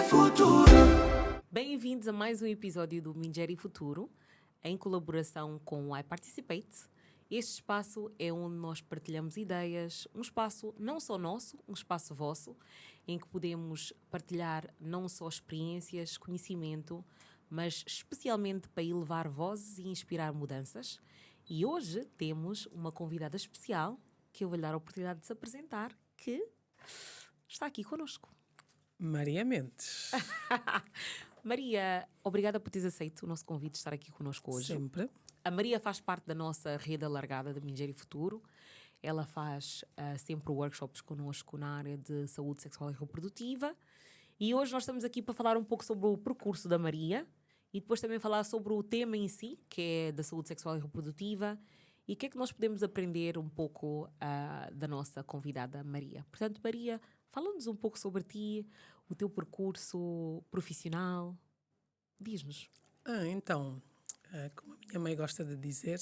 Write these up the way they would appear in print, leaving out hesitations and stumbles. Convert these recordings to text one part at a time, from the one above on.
Futuro. Bem-vindos a mais um episódio do Mingeri Futuro, em colaboração com o iParticipate. Este espaço é onde nós partilhamos ideias, um espaço não só nosso, um espaço vosso, em que podemos partilhar não só experiências, conhecimento, mas especialmente para elevar vozes e inspirar mudanças. E hoje temos uma convidada especial que eu vou lhe dar a oportunidade de se apresentar, que está aqui connosco. Maria Mendes. Maria, obrigada por teres aceito o nosso convite de estar aqui connosco hoje. Sempre. A Maria faz parte da nossa rede alargada de Mingeri Futuro. Ela faz sempre workshops connosco na área de saúde sexual e reprodutiva. E hoje nós estamos aqui para falar um pouco sobre o percurso da Maria e depois também falar sobre o tema em si, que é da saúde sexual e reprodutiva, e o que é que nós podemos aprender um pouco da nossa convidada Maria. Portanto, Maria, fala-nos um pouco sobre ti, o teu percurso profissional. Diz-nos. Então, como a minha mãe gosta de dizer,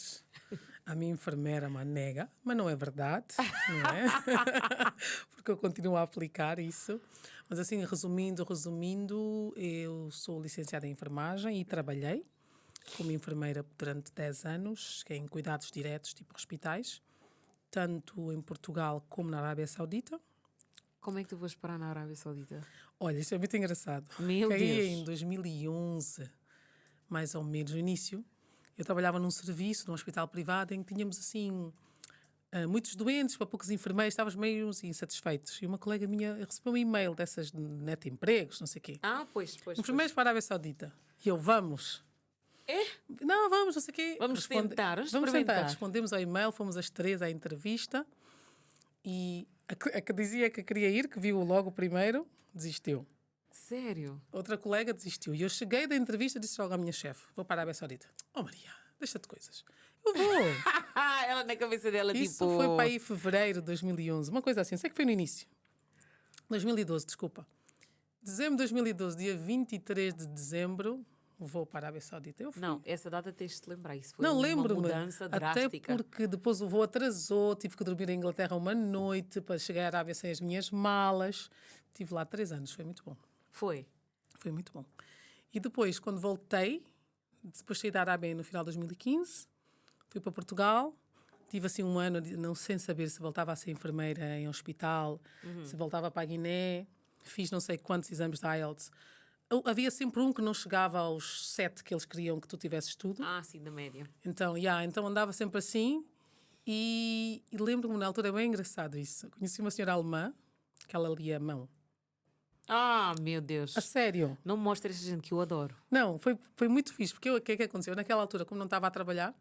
a minha enfermeira é uma nega, mas não é verdade, não é? Porque eu continuo a aplicar isso. Mas assim, resumindo, eu sou licenciada em enfermagem e trabalhei como enfermeira durante 10 anos, em cuidados diretos, tipo hospitais, tanto em Portugal como na Arábia Saudita. Como é que tu vais parar na Arábia Saudita? Olha, isso é muito engraçado. Meu Caí Deus. em 2011, mais ou menos no início. Eu trabalhava num serviço, num hospital privado, em que tínhamos assim muitos doentes, para poucos enfermeiros, estávamos meio insatisfeitos. E uma colega minha recebeu um e-mail dessas net empregos, não sei o quê. Pois. Enfermeiros para a Arábia Saudita. E eu, vamos. É? Não, vamos, não sei o quê. Vamos tentar, vamos Vamos experimentar. tentar. Respondemos ao e-mail, fomos as 3 à entrevista. E a que dizia que queria ir, que viu logo primeiro, desistiu. Sério? Outra colega desistiu. E eu cheguei da entrevista e disse logo à minha chefe: vou para a Arábia Saudita. Oh, Maria, deixa-te coisas. Eu vou. Ela na cabeça dela, Isso tipo... foi para aí fevereiro de 2011. Uma coisa assim. Sei que foi no início. 2012, desculpa. Dezembro de 2012, dia 23 de dezembro, vou para a Arábia Saudita. Eu fui. Não, essa data tens de te lembrar. Isso foi Não, uma lembro-me. mudança Até drástica. porque depois o voo atrasou, tive que dormir em Inglaterra uma noite para chegar à Arábia sem as minhas malas. Estive lá 3 anos, foi muito bom. Foi. Foi muito bom. E depois, quando voltei, depois saí da Arábia no final de 2015, fui para Portugal, tive assim um ano não sem saber se voltava a ser enfermeira em hospital, se voltava para a Guiné, fiz não sei quantos exames de IELTS. Havia sempre um que não chegava aos 7 que eles queriam que tu tivesses tudo. Sim, da média. Então, então andava sempre assim e lembro-me na altura, é bem engraçado isso. Conheci uma senhora alemã, que ela lia a mão. Meu Deus. A sério. Não me mostra essa gente que eu adoro. Não, foi muito fixe, porque o que é que aconteceu? Naquela altura, como não estava a trabalhar,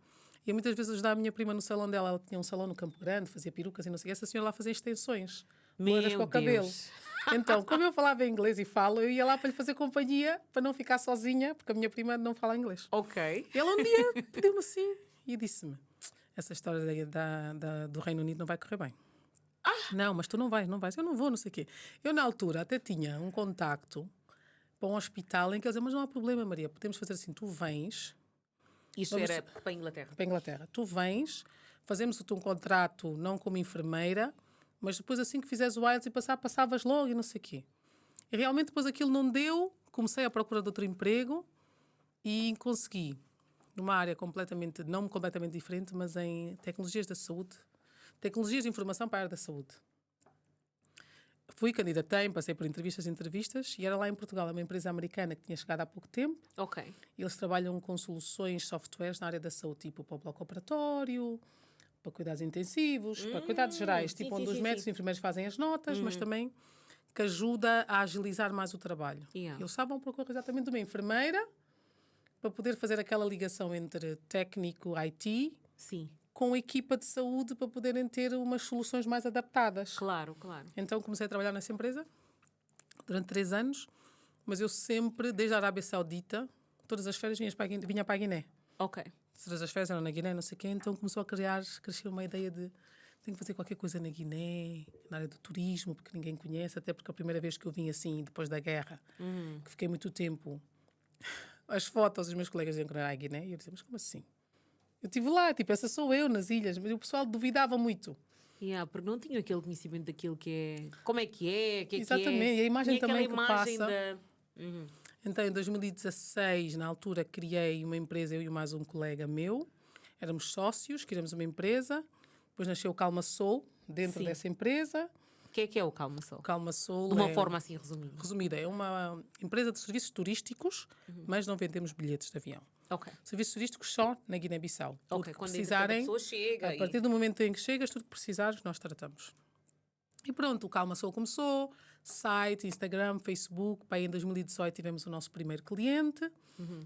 ia muitas vezes ajudar a minha prima no salão dela. Ela tinha um salão no Campo Grande, fazia perucas e não sei o que. Essa senhora lá fazia extensões, loiras para o cabelo. Deus. Então, como eu falava inglês e falo, eu ia lá para lhe fazer companhia, para não ficar sozinha, porque a minha prima não fala inglês. Ok. E ela um dia pediu-me assim e disse-me: essa história do Reino Unido não vai correr bem. Não, mas tu não vais. Eu não vou, não sei o quê. Eu, na altura, até tinha um contacto para um hospital em que eles diziam: mas não há problema, Maria, podemos fazer assim, tu vens Isto Vamos- era para a Inglaterra. para a Inglaterra, tu vens, fazemos-te um contrato não como enfermeira, mas depois assim que fizeres o IELTS e passavas logo e não sei o quê. E realmente depois aquilo não deu, comecei a procurar de outro emprego e consegui, numa área não completamente diferente, mas em tecnologias da saúde, tecnologias de informação para a área da saúde. Fui, candidatei, passei por entrevistas e era lá em Portugal, é uma empresa americana que tinha chegado há pouco tempo. Ok. Eles trabalham com soluções, softwares na área da saúde, tipo para o bloco operatório, para cuidados intensivos, para cuidados gerais, sim, tipo sim, onde os sim, médicos sim. e enfermeiros fazem as notas, mas também que ajuda a agilizar mais o trabalho. Yeah. Eles estavam a procurar exatamente uma enfermeira para poder fazer aquela ligação entre técnico IT Sim. com a equipa de saúde para poderem ter umas soluções mais adaptadas. Claro. Então comecei a trabalhar nessa empresa durante 3 anos, mas eu sempre, desde a Arábia Saudita, todas as férias vinha para a Guiné. Ok. Todas as férias eram na Guiné, não sei o quê, então começou a crescer uma ideia de tenho que fazer qualquer coisa na Guiné, na área do turismo, porque ninguém conhece, até porque a primeira vez que eu vim assim, depois da guerra, que fiquei muito tempo, as fotos, os meus colegas diziam que não era a Guiné, e eu dizia, mas como assim? Eu estive lá, tipo, essa sou eu nas ilhas, mas o pessoal duvidava muito. Porque não tinha aquele conhecimento daquilo que é... Como é que é? Exatamente, e a imagem tinha também aquela que imagem passa. da... Então, em 2016, na altura, criei uma empresa, eu e mais um colega meu. Éramos sócios, criamos uma empresa. Depois nasceu o Calma Soul, dentro Sim. dessa empresa. O que é o Calma Soul? O Calma Soul De uma forma assim resumida. resumida, é uma empresa de serviços turísticos, mas não vendemos bilhetes de avião. Ok. Serviços turísticos só na Guiné-Bissau. Tudo Ok, que quando precisarem, a pessoa chega a partir do momento em que chegas, tudo que precisares, nós tratamos. E pronto, o Calma Soul começou, site, Instagram, Facebook. Para aí em 2018 tivemos o nosso primeiro cliente.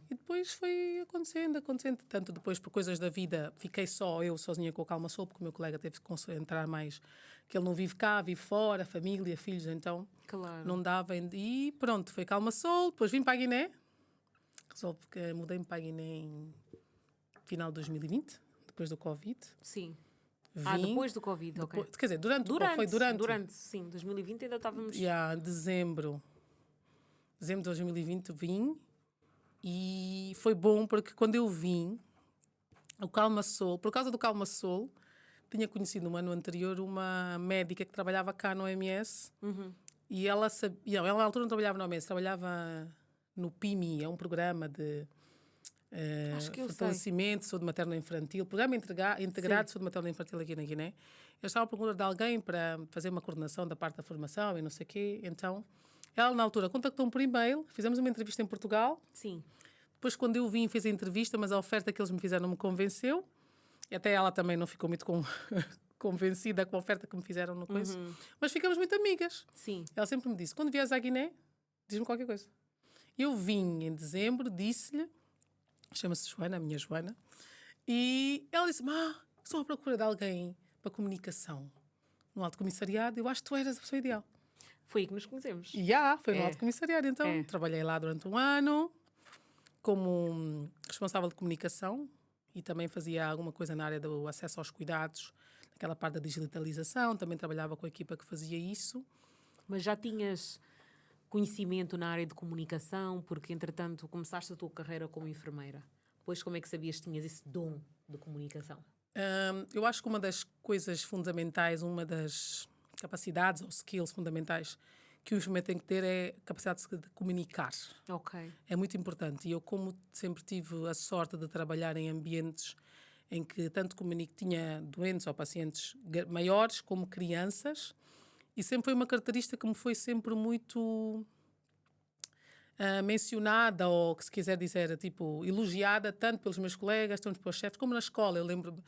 E depois foi acontecendo. Tanto depois, por coisas da vida, fiquei só eu sozinha com o Calma Soul, porque o meu colega teve que concentrar mais, que ele não vive cá, vive fora, família, filhos, então Claro. não dava. E pronto, foi Calma Soul. Depois vim para a Guiné. Resolvi que mudei-me para a Guiné em final de 2020, depois do Covid. Sim. Vim, Depois do Covid, ok. quer dizer, durante, foi Durante, sim. 2020 ainda estávamos... dezembro de 2020 vim e foi bom porque quando eu vim, o Calma Soul, por causa do Calma Soul, tinha conhecido no ano anterior uma médica que trabalhava cá no OMS e ela sabia, ela na altura não trabalhava no OMS, trabalhava no PIMI, é um programa de Acho que eu fortalecimento de saúde materno-infantil, programa integrado de saúde materno-infantil aqui na Guiné. Eu estava à procura de alguém para fazer uma coordenação da parte da formação e não sei o quê. Então, ela na altura contactou-me por e-mail, fizemos uma entrevista em Portugal. Sim. Depois, quando eu vim, fiz a entrevista, mas a oferta que eles me fizeram não me convenceu. E até ela também não ficou muito convencida com a oferta que me fizeram no coisa. Mas ficamos muito amigas. Sim. Ela sempre me disse, quando vieres à Guiné, diz-me qualquer coisa. Eu vim em dezembro, disse-lhe, chama-se Joana, a minha Joana, e ela disse-me, estou à procura de alguém para comunicação no Alto Comissariado, eu acho que tu eras a pessoa ideal. Foi aí que nos conhecemos. E foi no Alto Comissariado, então trabalhei lá durante um ano como responsável de comunicação e também fazia alguma coisa na área do acesso aos cuidados, naquela parte da digitalização, também trabalhava com a equipa que fazia isso. Mas já tinhas conhecimento na área de comunicação, porque entretanto começaste a tua carreira como enfermeira. Depois como é que sabias que tinhas esse dom de comunicação? Eu acho que uma das coisas fundamentais, uma das capacidades ou skills fundamentais que o enfermeiro tem que ter é a capacidade de comunicar. Ok. É muito importante. E eu, como sempre tive a sorte de trabalhar em ambientes em que tanto tinha doentes ou pacientes maiores como crianças, e sempre foi uma característica que me foi sempre muito mencionada, ou que se quiser dizer, tipo, elogiada, tanto pelos meus colegas, tanto pelos chefes, como na escola. Eu lembro-me,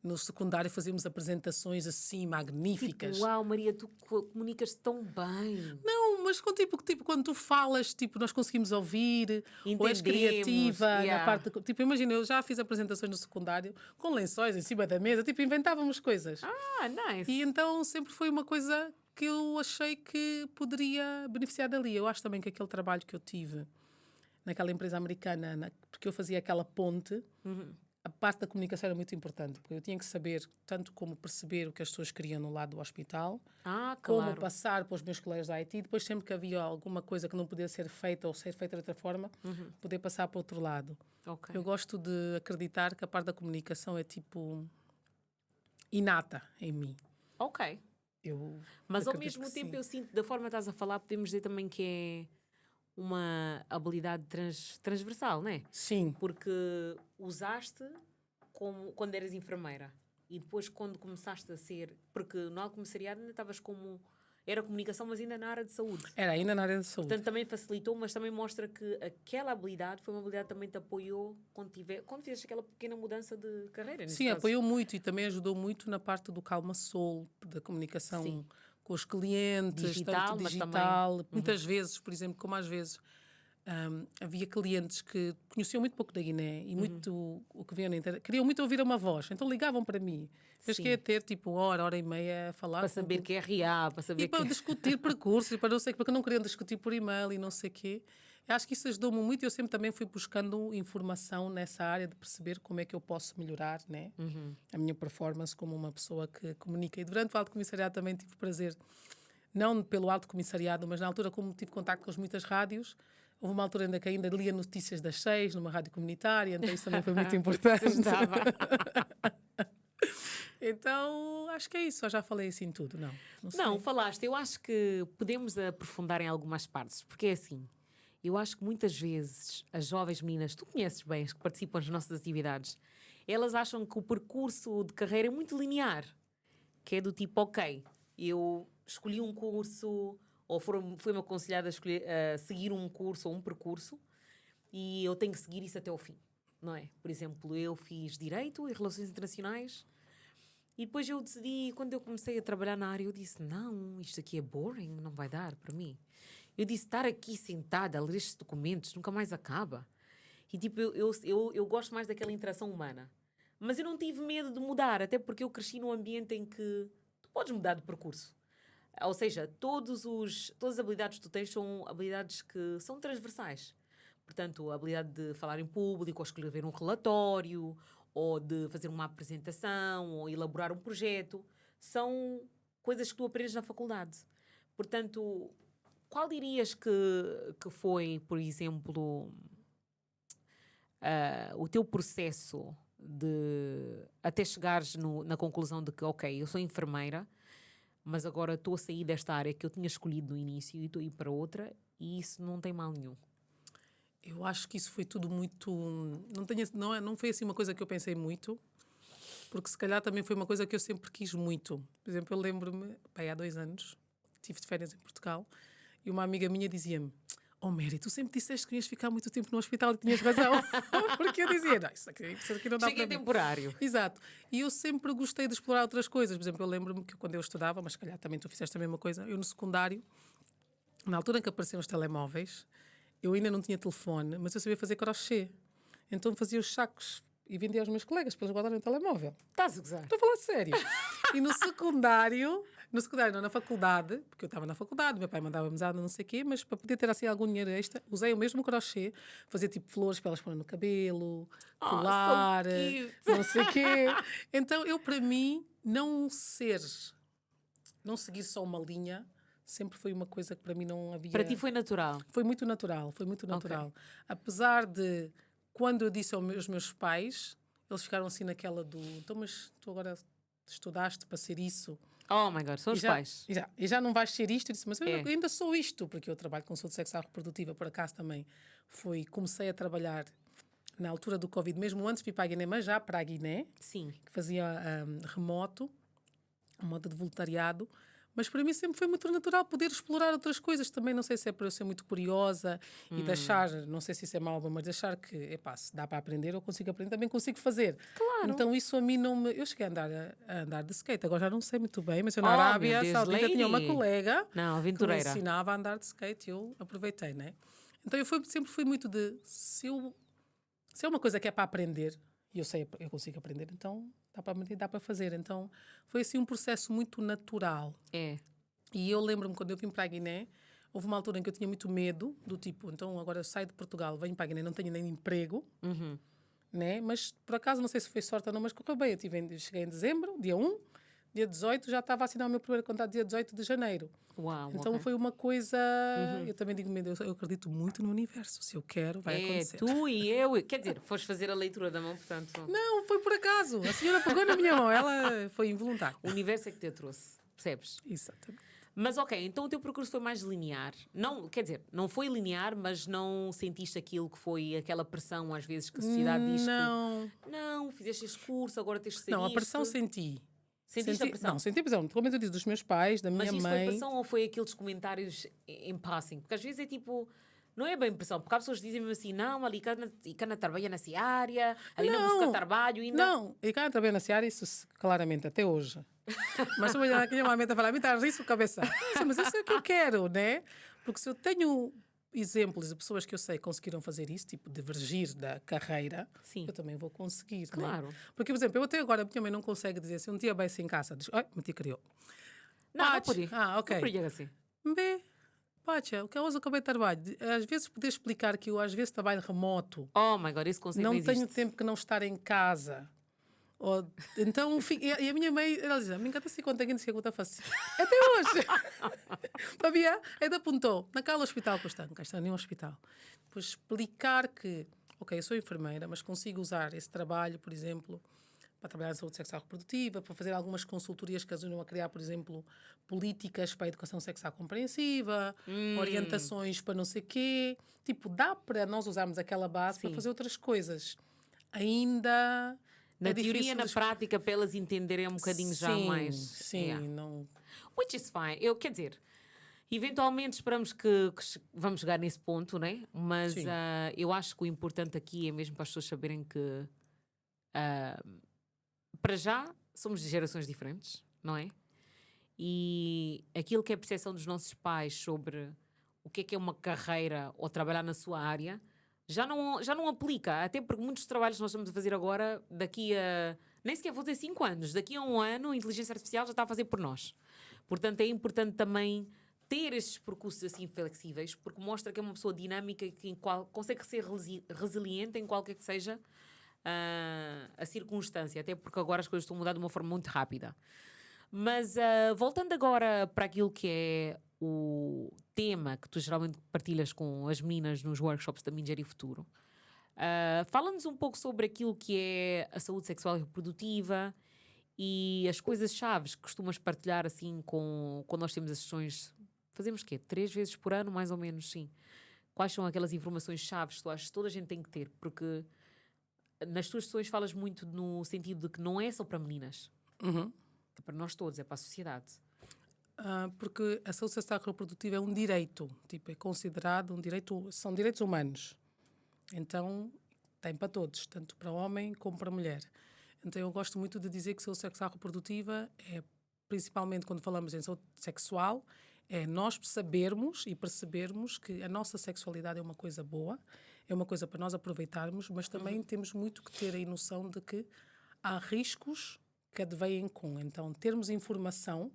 no secundário fazíamos apresentações assim, magníficas. Tipo, uau, Maria, tu comunicas tão bem. Não, mas tipo, quando tu falas, tipo, nós conseguimos ouvir, ou és criativa na parte... Tipo, imagina, eu já fiz apresentações no secundário com lençóis em cima da mesa, tipo, inventávamos coisas. Nice. E então sempre foi uma coisa que eu achei que poderia beneficiar dali. Eu acho também que aquele trabalho que eu tive naquela empresa americana, porque eu fazia aquela ponte, a parte da comunicação era muito importante, porque eu tinha que saber tanto como perceber o que as pessoas queriam no lado do hospital, como passar para os meus colegas da IT, depois sempre que havia alguma coisa que não podia ser feita ou ser feita de outra forma, poder passar para o outro lado. Okay. Eu gosto de acreditar que a parte da comunicação é tipo inata em mim. Ok. Mas ao mesmo tempo eu sinto, da forma que estás a falar, podemos dizer também que é uma habilidade transversal, não é? Sim. Porque usaste quando eras enfermeira e depois quando começaste a ser... Porque no Alto Comissariado ainda estavas como... Era comunicação, mas ainda na área de saúde. Era ainda na área de saúde. Portanto, também facilitou, mas também mostra que aquela habilidade foi uma habilidade que também te apoiou quando fizeste aquela pequena mudança de carreira. Sim, caso. Apoiou muito e também ajudou muito na parte do Calma Soul, da comunicação. Sim. Com os clientes, digital, tanto digital. Muitas vezes, por exemplo, como às vezes havia clientes que conheciam muito pouco da Guiné e muito o que viam na internet, queriam muito ouvir uma voz, então ligavam para mim. Depois que ia ter tipo hora e meia a falar. Para saber que é RA, para saber e para discutir percursos, e para não sei porque não queriam discutir por e-mail e não sei o quê. Eu acho que isso ajudou-me muito e eu sempre também fui buscando informação nessa área de perceber como é que eu posso melhorar, né? A minha performance como uma pessoa que comunica. E durante o Alto Comissariado também tive prazer, não pelo Alto Comissariado, mas na altura como tive contacto com muitas rádios, houve uma altura ainda que ainda lia notícias das 6 numa rádio comunitária, então isso também foi muito importante. Então, acho que é isso. Eu já falei assim tudo, não? Não, falaste. Eu acho que podemos aprofundar em algumas partes, porque é assim... eu acho que muitas vezes as jovens meninas, tu conheces bem, as que participam das nossas atividades, elas acham que o percurso de carreira é muito linear, que é do tipo, ok, eu escolhi um curso ou foi-me aconselhada a seguir um curso ou um percurso e eu tenho que seguir isso até ao fim, não é? Por exemplo, eu fiz Direito e Relações Internacionais e depois eu decidi, quando eu comecei a trabalhar na área, eu disse, não, isto aqui é boring, não vai dar para mim. Eu disse, estar aqui sentada a ler estes documentos nunca mais acaba. E tipo, eu gosto mais daquela interação humana. Mas eu não tive medo de mudar, até porque eu cresci num ambiente em que tu podes mudar de percurso. Ou seja, todas as habilidades que tu tens são habilidades que são transversais. Portanto, a habilidade de falar em público, ou escrever um relatório, ou de fazer uma apresentação, ou elaborar um projeto, são coisas que tu aprendes na faculdade. Portanto, qual dirias que foi, por exemplo, o teu processo de até chegares na conclusão de que, ok, eu sou enfermeira, mas agora estou a sair desta área que eu tinha escolhido no início e estou a ir para outra, e isso não tem mal nenhum. Eu acho que isso foi tudo muito... Não foi assim uma coisa que eu pensei muito, porque se calhar também foi uma coisa que eu sempre quis muito. Por exemplo, eu lembro-me, há 2 anos, estive de férias em Portugal, e uma amiga minha dizia-me, oh Mary, tu sempre disseste que ias ficar muito tempo no hospital e tinhas razão. Porque eu dizia, não, isso aqui não dá Chega para mim. temporário. Exato. E eu sempre gostei de explorar outras coisas. Por exemplo, eu lembro-me que quando eu estudava, mas se calhar também tu fizeste a mesma coisa, eu no secundário, na altura em que apareceram os telemóveis, eu ainda não tinha telefone, mas eu sabia fazer crochê. Então fazia os sacos e vendia aos meus colegas para eles guardarem o telemóvel. Estás a gozar? Estou a falar sério. E no secundário, não, na faculdade, porque eu estava na faculdade, meu pai mandava mesada, não sei o quê, mas para poder ter assim algum dinheiro extra, usei o mesmo crochê, fazia tipo flores para elas pôr no cabelo, colar, não sei o quê. Então eu, para mim, não seguir só uma linha, sempre foi uma coisa que para mim não havia... Para ti foi natural? Foi muito natural, foi muito natural. Okay. Apesar de, quando eu disse aos meus pais, eles ficaram assim naquela do... Então, mas tu agora estudaste para ser isso? Oh my God, são os pais. E já não vais ser isto? Eu disse, mas eu ainda sou isto, porque eu trabalho com saúde sexual reprodutiva, por acaso também. Comecei a trabalhar na altura do Covid, mesmo antes de vir para a Guiné, mas já para a Guiné. Sim. Que fazia remoto, modo de voluntariado. Mas para mim sempre foi muito natural poder explorar outras coisas. Também não sei se é por eu ser muito curiosa e de achar, não sei se isso é mau, mas de achar que, epá, se dá para aprender, eu consigo aprender, também consigo fazer. Claro. Então isso a mim não me... Eu cheguei a andar de skate, agora já não sei muito bem, mas eu na Arábia Saudita tinha uma colega que me ensinava a andar de skate e eu aproveitei, né? Então eu sempre fui muito de... Se é uma coisa que é para aprender, e eu consigo aprender, então... dá para fazer. Então, foi assim um processo muito natural. É. E eu lembro-me, quando eu vim para a Guiné, houve uma altura em que eu tinha muito medo, do tipo, então agora eu saio de Portugal, venho para a Guiné, não tenho nem emprego, né? Mas, por acaso, não sei se foi sorte ou não, mas correu bem. Eu cheguei em dezembro, dia 1, dia 18, já estava a assinar o meu primeiro contrato dia 18 de janeiro. Uau, então foi uma coisa... Eu também digo, meu Deus, eu acredito muito no universo. Se eu quero, vai acontecer. Tu e eu... Quer dizer, foste fazer a leitura da mão, portanto... Não, foi por acaso. A senhora pegou na minha mão. Ela foi involuntária. O universo é que te trouxe. Percebes? Exatamente. Mas ok, então o teu percurso foi mais linear. Não, quer dizer, não foi linear, mas não sentiste aquilo que foi aquela pressão às vezes que a sociedade diz que... Não, fizeste este curso, agora tens de ser Não, a pressão senti. Sentiste a pressão? Não, senti a pressão. Pelo menos eu disse dos meus pais, da minha mãe. Mas isso foi pressão ou foi aqueles comentários em passing? Porque às vezes é tipo... Não é bem pressão, porque há pessoas que dizem-me assim, não, ali cana trabalha nessa área, ali não busca trabalho ainda. Não, e cana trabalha nessa área, isso claramente, até hoje. Mas se eu olhar aqui, uma mente a falar, me dá risco cabeça. Sim, mas isso é o que eu quero, né? Porque se eu tenho exemplos de pessoas que eu sei conseguiram fazer isso, tipo, divergir da carreira, eu também vou conseguir, claro. Né? Porque, por exemplo, eu até agora, a minha mãe não consegue dizer, se um dia vai-se em casa, diz, ai, me te criou. Não podia. Ok. Não podia assim. Pacha, o que é o cabelo de trabalho? Às vezes poder explicar que eu às vezes trabalho remoto. Oh my God, esse conceito não tenho tempo que não estar em casa. Então, e a minha mãe, ela diz, me encanta-se quanto é que eu estou a fazer. Até hoje. Sabia? Ainda apontou. Naquele hospital que eu estou, não está nenhum hospital. Depois explicar que, ok, eu sou enfermeira, mas consigo usar esse trabalho, por exemplo, para trabalhar na saúde sexual reprodutiva, para fazer algumas consultorias que ajudam a criar, por exemplo, políticas para a educação sexual compreensiva, orientações para não sei quê. Tipo, dá para nós usarmos aquela base para fazer outras coisas. Ainda... Na teoria, na prática, para elas entenderem um bocadinho já mais. Sim, não... Which is fine. Quer dizer, eventualmente esperamos que vamos chegar nesse ponto, né? Mas eu acho que o importante aqui é mesmo para as pessoas saberem que para já somos de gerações diferentes, não é? E aquilo que é a percepção dos nossos pais sobre o que é uma carreira ou trabalhar na sua área já não aplica, até porque muitos trabalhos que nós estamos a fazer agora, daqui a, nem sequer vou dizer 5 anos, daqui a 1 ano a inteligência artificial já está a fazer por nós. Portanto, é importante também ter estes percursos assim flexíveis, porque mostra que é uma pessoa dinâmica que consegue ser resiliente em qualquer que seja a circunstância, até porque agora as coisas estão a mudar de uma forma muito rápida. Mas voltando agora para aquilo que é o tema que tu geralmente partilhas com as meninas nos workshops da Mingery Futuro, fala-nos um pouco sobre aquilo que é a saúde sexual e reprodutiva e as coisas-chave que costumas partilhar assim quando nós temos as sessões. Fazemos o quê? 3 vezes por ano, mais ou menos, sim. Quais são aquelas informações-chave que tu achas que toda a gente tem que ter? Porque nas tuas sessões falas muito no sentido de que não é só para meninas. É para nós todos, é para a sociedade. Porque a saúde sexual reprodutiva é um direito. Tipo, é considerado um direito... São direitos humanos. Então, tem para todos. Tanto para homem como para mulher. Então, eu gosto muito de dizer que saúde sexual reprodutiva é, principalmente quando falamos em saúde sexual, é nós sabermos e percebermos que a nossa sexualidade é uma coisa boa, é uma coisa para nós aproveitarmos, mas também temos muito que ter a noção de que há riscos que advêm com. Então, termos informação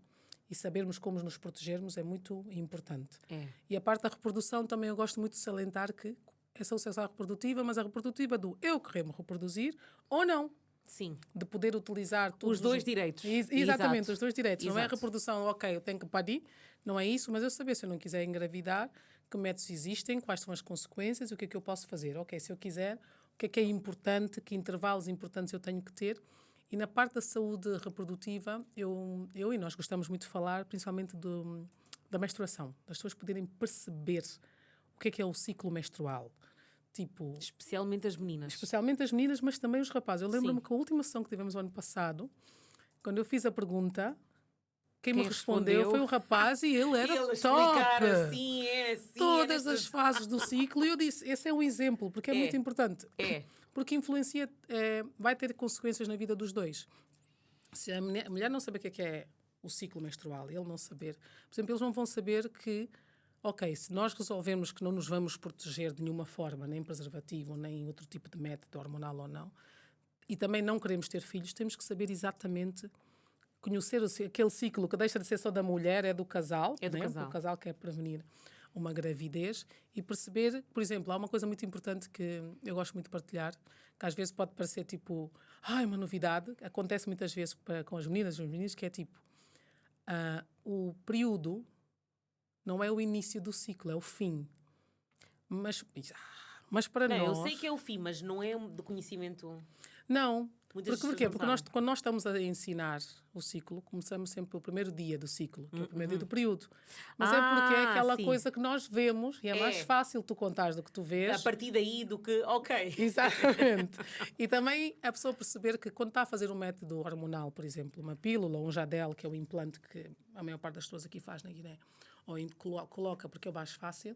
e sabermos como nos protegermos é muito importante. E a parte da reprodução também eu gosto muito de salientar que é saúde sexual reprodutiva, mas a reprodutiva do eu querer me reproduzir ou não. Sim. De poder utilizar todos os dois direitos. Exatamente, Exato. os dois direitos. Exato. Não é a reprodução, ok, eu tenho que parir, não é isso, mas eu saber se eu não quiser engravidar, que métodos existem, quais são as consequências, o que é que eu posso fazer. Ok, se eu quiser, o que é importante, que intervalos importantes eu tenho que ter. E na parte da saúde reprodutiva, eu e nós gostamos muito de falar, principalmente da menstruação, das pessoas poderem perceber o que é o ciclo menstrual. Tipo, especialmente as meninas. Especialmente as meninas, mas também os rapazes. Eu lembro-me que a última sessão que tivemos o ano passado, quando eu fiz a pergunta, quem me respondeu foi o rapaz e ele era top. Assim, todas as fases do ciclo. E eu disse, esse é um exemplo, porque é muito importante. Porque influencia, vai ter consequências na vida dos dois. Se a mulher não saber o que é o ciclo menstrual, ele não saber... Por exemplo, eles não vão saber que ok, se nós resolvermos que não nos vamos proteger de nenhuma forma, nem preservativo, nem outro tipo de método hormonal ou não, e também não queremos ter filhos, temos que saber exatamente, conhecer aquele ciclo que deixa de ser só da mulher, é do casal. É do casal. O casal quer prevenir uma gravidez e perceber, por exemplo, há uma coisa muito importante que eu gosto muito de partilhar, que às vezes pode parecer tipo, uma novidade, acontece muitas vezes com as meninas e os meninos, que é tipo, o período não é o início do ciclo, é o fim. Mas para nós... Eu sei que é o fim, mas não é de conhecimento... Não. Porquê? Porque quando nós estamos a ensinar o ciclo, começamos sempre pelo primeiro dia do ciclo, que é o primeiro dia do período. Mas é porque é aquela coisa que nós vemos e é mais fácil tu contares do que tu vês. A partir daí do que... Ok. Exatamente. E também a pessoa perceber que quando está a fazer um método hormonal, por exemplo, uma pílula ou um Jadel, que é o implante que a maior parte das pessoas aqui faz na Guiné, ou coloca porque é o mais fácil,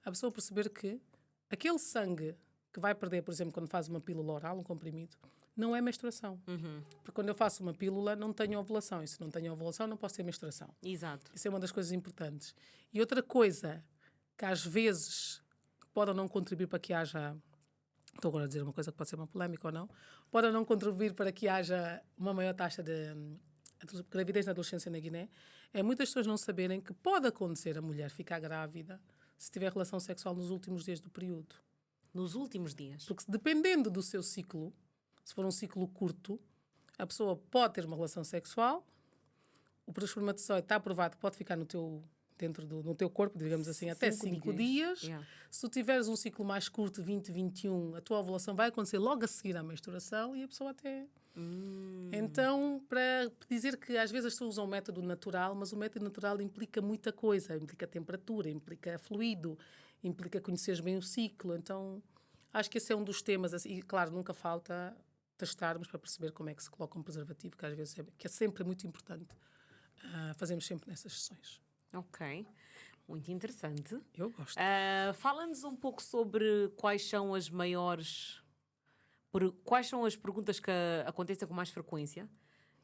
a pessoa perceber que aquele sangue que vai perder, por exemplo, quando faz uma pílula oral, um comprimido, não é menstruação. Porque quando eu faço uma pílula, não tenho ovulação. E se não tenho ovulação, não posso ter menstruação. Exato. Isso é uma das coisas importantes. E outra coisa que às vezes pode ou não contribuir para que haja... Estou agora a dizer uma coisa que pode ser uma polémica ou não. Pode ou não contribuir para que haja uma maior taxa de gravidez na adolescência na Guiné. É muitas pessoas não saberem que pode acontecer a mulher ficar grávida se tiver relação sexual nos últimos dias do período. Nos últimos dias? Porque dependendo do seu ciclo, se for um ciclo curto, a pessoa pode ter uma relação sexual, o espermatozoide está aprovado que pode ficar no teu corpo, digamos assim, até 5 dias. Se tu tiveres um ciclo mais curto, 20, 21, a tua ovulação vai acontecer logo a seguir à menstruação e a pessoa até Então, para dizer que às vezes as pessoas usam o método natural, mas o método natural implica muita coisa. Implica temperatura, implica fluido, implica conheceres bem o ciclo. Então, acho que esse é um dos temas. E, claro, nunca falta testarmos para perceber como é que se coloca um preservativo, que às vezes que é sempre muito importante. Fazemos sempre nessas sessões. Ok, muito interessante. Eu gosto. Fala-nos um pouco sobre quais são as maiores... Quais são as perguntas que acontecem com mais frequência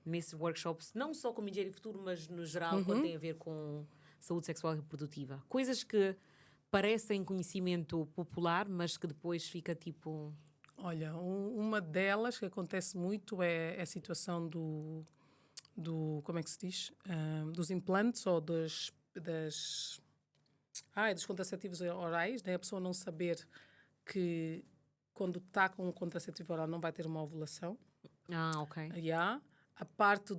nesses workshops, não só com Mindjer e Futuro, mas no geral, quando tem a ver com saúde sexual e reprodutiva? Coisas que parecem conhecimento popular, mas que depois fica tipo... Olha, uma delas que acontece muito é a situação do como é que se diz? Dos implantes ou dos contraceptivos orais, né? A pessoa não saber que quando está com um contraceptivo oral não vai ter uma ovulação. Ok. A parte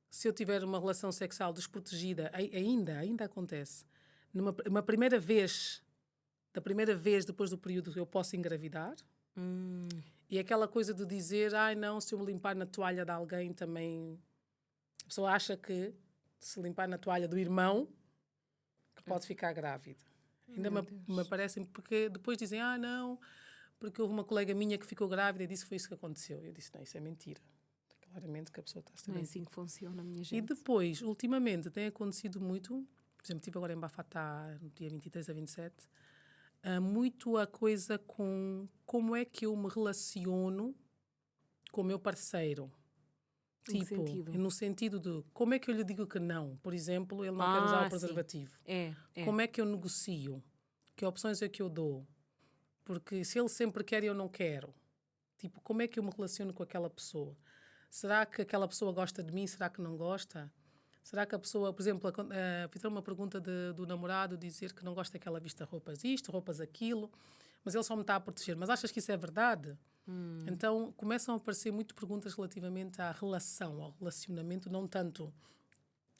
se eu tiver uma relação sexual desprotegida, ainda acontece. Uma primeira vez, da primeira vez depois do período eu posso engravidar. E aquela coisa de dizer, não, se eu me limpar na toalha de alguém também... A pessoa acha que se limpar na toalha do irmão que pode ficar grávida. Ainda me parece, porque depois dizem, não, porque houve uma colega minha que ficou grávida e disse que foi isso que aconteceu. Eu disse, não, isso é mentira. Claramente que a pessoa está a ser Não é assim que funciona, minha gente. E depois, ultimamente, tem acontecido muito, por exemplo, estive agora em Bafatá, no dia 23 a 27, muito a coisa com como é que eu me relaciono com o meu parceiro. No sentido de como é que eu lhe digo que não? Por exemplo, ele não quer usar o preservativo. Como é que eu negocio? Que opções é que eu dou? Porque se ele sempre quer e eu não quero, como é que eu me relaciono com aquela pessoa? Será que aquela pessoa gosta de mim? Será que não gosta? Será que a pessoa, por exemplo, fizeram uma pergunta do namorado, dizer que não gosta que ela vista roupas isto, roupas aquilo, mas ele só me está a proteger. Mas achas que isso é verdade? Então, começam a aparecer muitas perguntas relativamente à relação, ao relacionamento, não tanto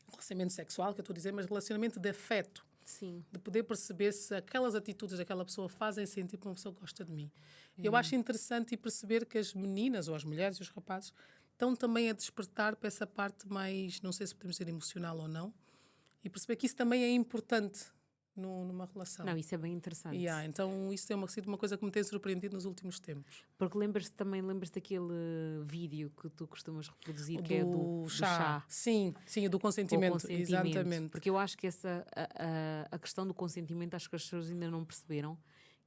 relacionamento sexual, que eu estou a dizer, mas relacionamento de afeto. Sim. De poder perceber se aquelas atitudes daquela pessoa fazem sentir que uma pessoa gosta de mim. Eu acho interessante perceber que as meninas, ou as mulheres e os rapazes, estão também a despertar para essa parte mais, não sei se podemos dizer emocional ou não, e perceber que isso também é importante numa relação. Não, isso é bem interessante. Então isso tem sido uma coisa que me tem surpreendido nos últimos tempos. Porque lembras daquele vídeo que tu costumas reproduzir, que é do chá. Sim, do consentimento. Exatamente. Porque eu acho que a questão do consentimento, acho que as pessoas ainda não perceberam,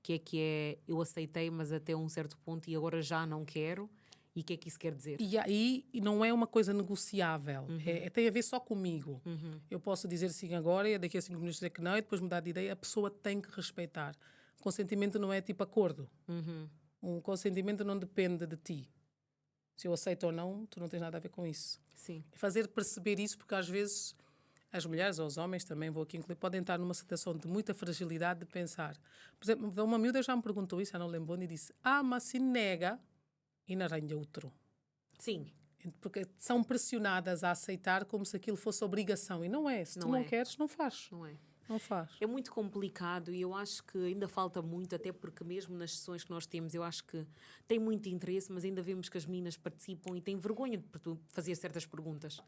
que é eu aceitei, mas até um certo ponto, e agora já não quero. E o que é que isso quer dizer? E não é uma coisa negociável. Tem a ver só comigo. Eu posso dizer sim agora e daqui a 5 minutos dizer que não e depois mudar de ideia. A pessoa tem que respeitar. Consentimento não é tipo acordo. Um consentimento não depende de ti. Se eu aceito ou não, tu não tens nada a ver com isso. Sim. Fazer perceber isso, porque às vezes as mulheres ou os homens, também vou aqui incluir, podem estar numa situação de muita fragilidade de pensar. Por exemplo, uma miúda já me perguntou isso, já não lembro, e disse, mas se nega... e não arranja outro. Sim. Porque são pressionadas a aceitar como se aquilo fosse obrigação. E não é. Se tu não queres, não faz. Não faz. É muito complicado e eu acho que ainda falta muito, até porque mesmo nas sessões que nós temos, eu acho que tem muito interesse, mas ainda vemos que as meninas participam e têm vergonha de fazer certas perguntas.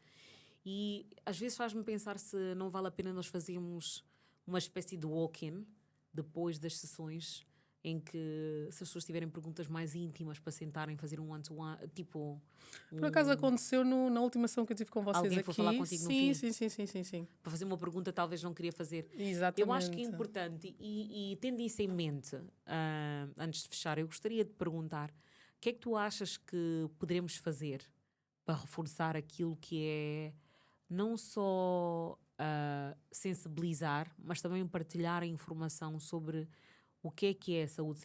E às vezes faz-me pensar se não vale a pena nós fazermos uma espécie de walk-in depois das sessões, em que se as pessoas tiverem perguntas mais íntimas para sentarem, fazer um one-to-one, tipo... Por acaso aconteceu na última sessão que eu tive com vocês alguém aqui. Foi falar contigo no fim. Sim. Para fazer uma pergunta talvez não queria fazer. Exatamente. Eu acho que é importante e tendo isso em mente, antes de fechar, eu gostaria de perguntar, o que é que tu achas que poderemos fazer para reforçar aquilo que é não só sensibilizar, mas também partilhar a informação sobre o que é a saúde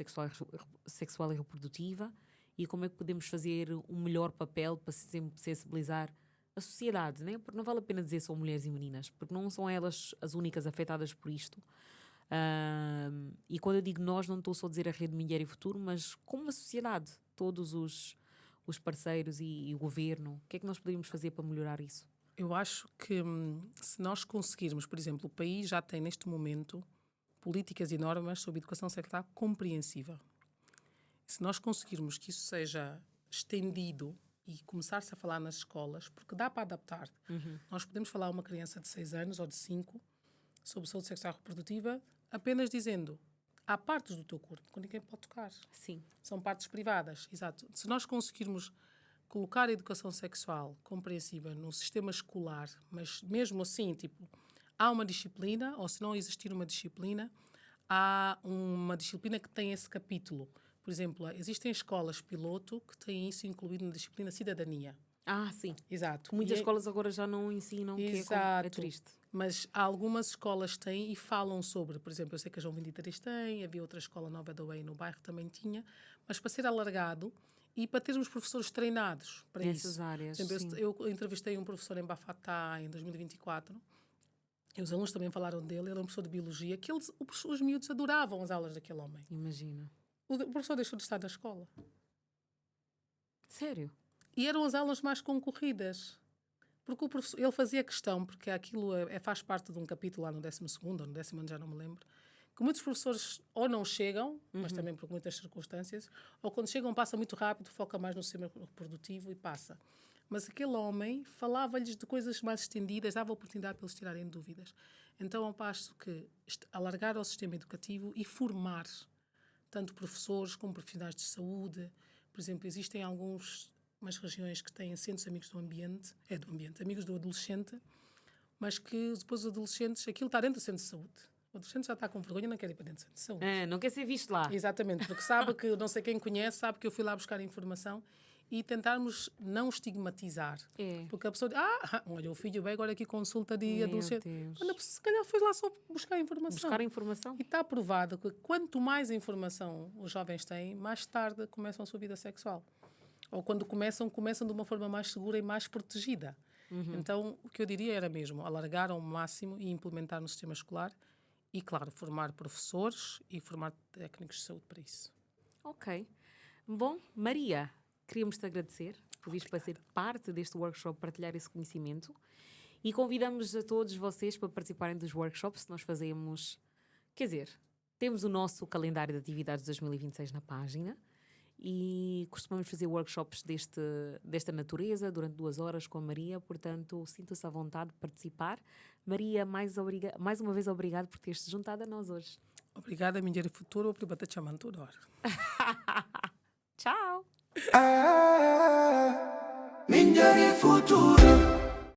sexual e reprodutiva e como é que podemos fazer um melhor papel para sensibilizar a sociedade, né? Porque não vale a pena dizer só mulheres e meninas, porque não são elas as únicas afetadas por isto. E quando eu digo nós, não estou só a dizer a Rede Mindjer e Futuro, mas como a sociedade, todos os parceiros e o governo, o que é que nós poderíamos fazer para melhorar isso? Eu acho que se nós conseguirmos, por exemplo, o país já tem neste momento políticas e normas sobre educação sexual compreensiva. Se nós conseguirmos que isso seja estendido e começar-se a falar nas escolas, porque dá para adaptar. Nós podemos falar a uma criança de 6 anos ou de 5 sobre saúde sexual e reprodutiva apenas dizendo: há partes do teu corpo que ninguém pode tocar. Sim. São partes privadas, exato. Se nós conseguirmos colocar a educação sexual compreensiva no sistema escolar, mas mesmo assim, tipo, há uma disciplina, ou se não existir uma disciplina, há uma disciplina que tem esse capítulo. Por exemplo, existem escolas piloto que têm isso incluído na disciplina cidadania. Ah, sim. Exato. Muitas escolas agora já não ensinam, que é triste. Mas há algumas escolas que têm e falam sobre, por exemplo, eu sei que a João 23 tem, havia outra escola Nova da Way no bairro também tinha, mas para ser alargado e para termos professores treinados para Nessas isso. áreas, Por exemplo, eu entrevistei um professor em Bafatá em 2024 e os alunos também falaram dele, ele era um professor de biologia, que os miúdos adoravam as aulas daquele homem. Imagina. O professor deixou de estar na escola. Sério? E eram as aulas mais concorridas. Porque o professor, ele fazia questão, porque aquilo faz parte de um capítulo lá no 12º ou no 10º ano, já não me lembro, que muitos professores ou não chegam, mas também por muitas circunstâncias, ou quando chegam passa muito rápido, foca mais no sistema reprodutivo e passa. Mas aquele homem falava-lhes de coisas mais estendidas, dava oportunidade para eles tirarem dúvidas. Então eu acho que alargar ao sistema educativo e formar tanto professores como profissionais de saúde. Por exemplo, existem umas regiões que têm centros amigos do ambiente, amigos do adolescente, mas que depois os adolescentes, aquilo está dentro do centro de saúde. O adolescente já está com vergonha, não quer ir para dentro do centro de saúde. Não quer ser visto lá. Exatamente, porque sabe que não sei quem conhece, sabe que eu fui lá buscar informação e tentarmos não estigmatizar. Porque a pessoa diz, olha, o filho veio agora aqui consulta de adolescente. Olha, se calhar foi lá só buscar informação. Buscar informação. E está provado que quanto mais informação os jovens têm, mais tarde começam a sua vida sexual. Ou quando começam de uma forma mais segura e mais protegida. Então, o que eu diria era mesmo alargar ao máximo e implementar no sistema escolar e, claro, formar professores e formar técnicos de saúde para isso. Ok. Bom, Maria, queríamos-te agradecer por vir para ser parte deste workshop, partilhar esse conhecimento e convidamos a todos vocês para participarem dos workshops que nós fazemos. Quer dizer, temos o nosso calendário de atividades 2026 na página e costumamos fazer workshops desta natureza durante 2 horas com a Maria, portanto, sinta-se à vontade de participar. Maria, mais uma vez obrigado por teres-te juntado a nós hoje. Obrigada, Minjeri Futuro, por te chamar toda hora. Tchau! Minjeri Futuro.